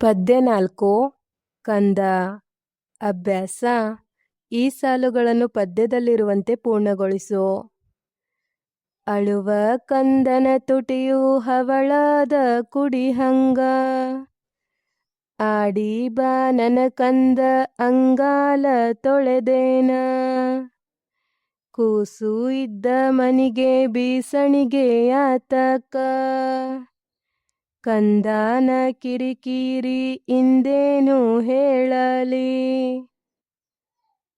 ಪದ್ಯ 4 ಕಂದ. ಅಭ್ಯಾಸ. ಈ ಸಾಲುಗಳನ್ನು ಪದ್ಯದಲ್ಲಿರುವಂತೆ ಪೂರ್ಣಗೊಳಿಸು. ಅಳುವ ಕಂದನ ತುಟಿಯು ಹವಳದ ಕುಡಿಹಂಗ, ಆಡಿ ಬಾ ನನ್ನ ಕಂದ ಅಂಗಾಲ ತೊಳೆದೇನ. ಕೂಸು ಇದ್ದ ಮನಿಗೆ ಬೀಸಣಿಗೆ ಆತಕ, ಕಂದಾನ ಕಿರಿಕಿರಿ ಇಂದೇನು ಹೇಳಲಿ.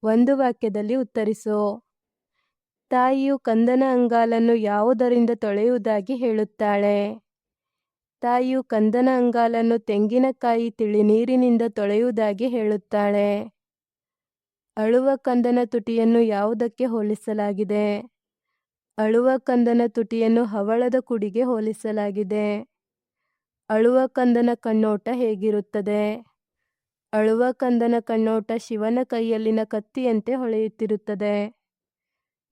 ಒಂದು ವಾಕ್ಯದಲ್ಲಿ ಉತ್ತರಿಸು. ತಾಯಿಯು ಕಂದನ ಅಂಗಾಲನ್ನು ಯಾವುದರಿಂದ ತೊಳೆಯುವುದಾಗಿ ಹೇಳುತ್ತಾಳೆ? ತಾಯಿಯು ಕಂದನ ಅಂಗಾಲನ್ನು ತೆಂಗಿನಕಾಯಿ ತಿಳಿನೀರಿನಿಂದ ತೊಳೆಯುವುದಾಗಿ ಹೇಳುತ್ತಾಳೆ. ಅಳುವ ಕಂದನ ತುಟಿಯನ್ನು ಯಾವುದಕ್ಕೆ ಹೋಲಿಸಲಾಗಿದೆ? ಅಳುವ ಕಂದನ ತುಟಿಯನ್ನು ಹವಳದ ಕುಡಿಗೆ ಹೋಲಿಸಲಾಗಿದೆ. ಅಳುವ ಕಂದನ ಕಣ್ಣೋಟ ಹೇಗಿರುತ್ತದೆ? ಅಳುವ ಕಂದನ ಕಣ್ಣೋಟ ಶಿವನ ಕೈಯಲ್ಲಿನ ಕತ್ತಿಯಂತೆ ಹೊಳೆಯುತ್ತಿರುತ್ತದೆ.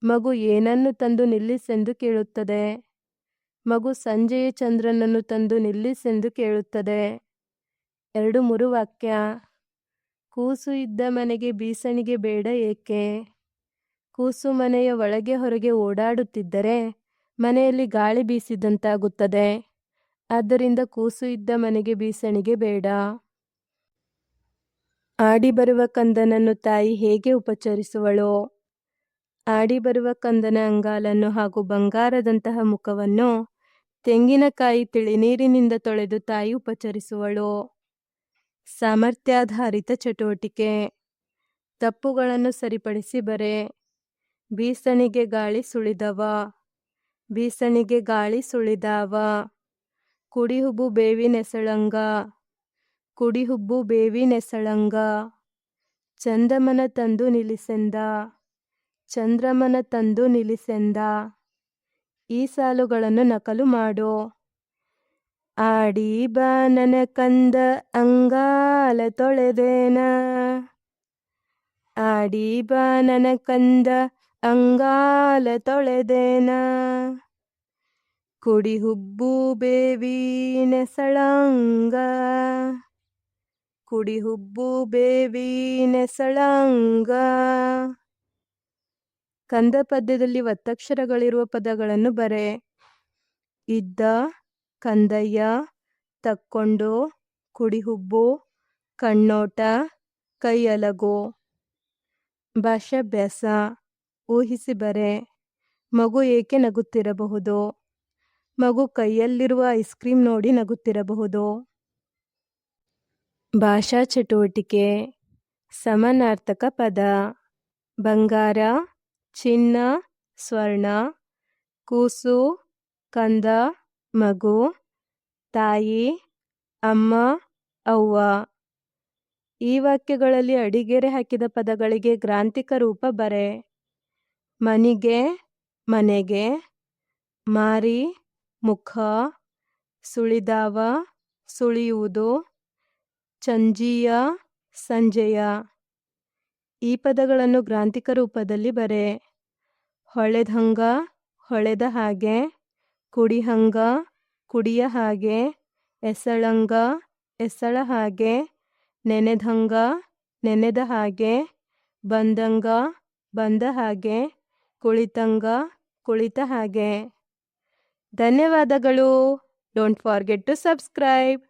ಮಗು ಏನನ್ನು ತಂದು ನಿಲ್ಲಿಸೆಂದು ಕೇಳುತ್ತದೆ? ಮಗು ಸಂಜೆಯ ಚಂದ್ರನನ್ನು ತಂದು ನಿಲ್ಲಿಸೆಂದು ಕೇಳುತ್ತದೆ. 2-3 ವಾಕ್ಯ. ಕೂಸು ಇದ್ದ ಮನೆಗೆ ಬೀಸಣಿಗೆ ಬೇಡ ಏಕೆ? ಕೂಸು ಮನೆಯ ಒಳಗೆ ಹೊರಗೆ ಓಡಾಡುತ್ತಿದ್ದರೆ ಮನೆಯಲ್ಲಿ ಗಾಳಿ ಬೀಸಿದಂತಾಗುತ್ತದೆ. ಆದ್ದರಿಂದ ಕೂಸು ಇದ್ದ ಮನೆಗೆ ಬೀಸಣಿಗೆ ಬೇಡ. ಆಡಿ ಬರುವ ಕಂದನನ್ನು ತಾಯಿ ಹೇಗೆ ಉಪಚರಿಸುವಳು? ಆಡಿ ಬರುವ ಕಂದನ ಅಂಗಾಲನ್ನು ಹಾಗೂ ಬಂಗಾರದಂತಹ ಮುಖವನ್ನು ತೆಂಗಿನಕಾಯಿ ತಿಳಿನೀರಿನಿಂದ ತೊಳೆದು ತಾಯಿ ಉಪಚರಿಸುವಳು. ಸಾಮರ್ಥ್ಯಾಧಾರಿತ ಚಟುವಟಿಕೆ. ತಪ್ಪುಗಳನ್ನು ಸರಿಪಡಿಸಿ ಬರೆ. ಬೀಸಣಿಗೆ ಗಾಳಿ ಸುಳಿದವ, ಬೀಸಣಿಗೆ ಗಾಳಿ ಸುಳಿದಾವ. ಕುಡಿಹುಬ್ಬು ಬೇವಿನೆಸಳಂಗ, ಕುಡಿಹುಬ್ಬು ಬೇವಿನೆಸಳಂಗ. ಚಂದಮನ ತಂದು ನಿಲ್ಲಿಸೆಂದ, ಚಂದ್ರಮನ ತಂದು ನಿಲ್ಲಿಸೆಂದ. ಈ ಸಾಲುಗಳನ್ನು ನಕಲು ಮಾಡು. ಆಡಿ ಬಾ ನನ್ನ ಕಂದ ಅಂಗಾಲ ತೊಳೆದೇನ, ಆಡಿ ಬಾ ನನ್ನ ಕಂದ ಅಂಗಾಲ ತೊಳೆದೇನ. ಕುಡಿಹುಬ್ಬು ಬೇವಿನೆಸಳಂಗ, ಕುಡಿಹುಬ್ಬು ಬೇವಿನೆಸಳಂಗ. ಕಂದ ಪದ್ಯದಲ್ಲಿ ಒತ್ತಕ್ಷರಗಳಿರುವ ಪದಗಳನ್ನು ಬರೆ. ಇದ್ದ, ಕಂದಯ್ಯ, ತಕ್ಕೊಂಡು, ಕುಡಿಹುಬ್ಬು, ಕಣ್ಣೋಟ, ಕೈಯಲಗು. ಭಾಷಾಭ್ಯಾಸ. ಊಹಿಸಿ ಬರೆ. ಮಗು ಏಕೆ ನಗುತ್ತಿರಬಹುದು? ಮಗು ಕೈಯಲ್ಲಿರುವ ಐಸ್ ಕ್ರೀಮ್ ನೋಡಿ ನಗುತ್ತಿರಬಹುದು. ಭಾಷಾ ಚಟುವಟಿಕೆ. ಸಮಾನಾರ್ಥಕ ಪದ. ಬಂಗಾರ, ಚಿನ್ನ, ಸ್ವರ್ಣ. ಕೂಸು, ಕಂದ, ಮಗು. ತಾಯಿ, ಅಮ್ಮ, ಅವ್ವ. ಈ ವಾಕ್ಯಗಳಲ್ಲಿ ಅಡಿಗೆರೆ ಹಾಕಿದ ಪದಗಳಿಗೆ ಗ್ರಾಂಥಿಕ ರೂಪ ಬರೆ. ಮನಿಗೆ, ಮನೆಗೆ. ಮಾರಿ, ಮುಖ. ಸುಳಿದಾವ, ಸುಳಿಯುವುದು. ಚಂಜೀಯ, ಸಂಜೆಯ. ಈ ಪದಗಳನ್ನು ಗ್ರಾಂಥಿಕ ರೂಪದಲ್ಲಿ ಬರೆ. ಹೊಳೆದಂಗ, ಹೊಳೆದ ಹಾಗೆ. ಕುಡಿಹಂಗ, ಕುಡಿಯ ಹಾಗೆ. ಎಸಳಂಗ, ಎಸಳ ಹಾಗೆ. ನೆನೆದಂಗ, ನೆನೆದ ಹಾಗೆ. ಬಂದಂಗ, ಬಂದ ಹಾಗೆ. ಕುಳಿತಂಗ, ಕುಳಿತ ಹಾಗೆ. ಧನ್ಯವಾದಗಳು. Don't forget to subscribe.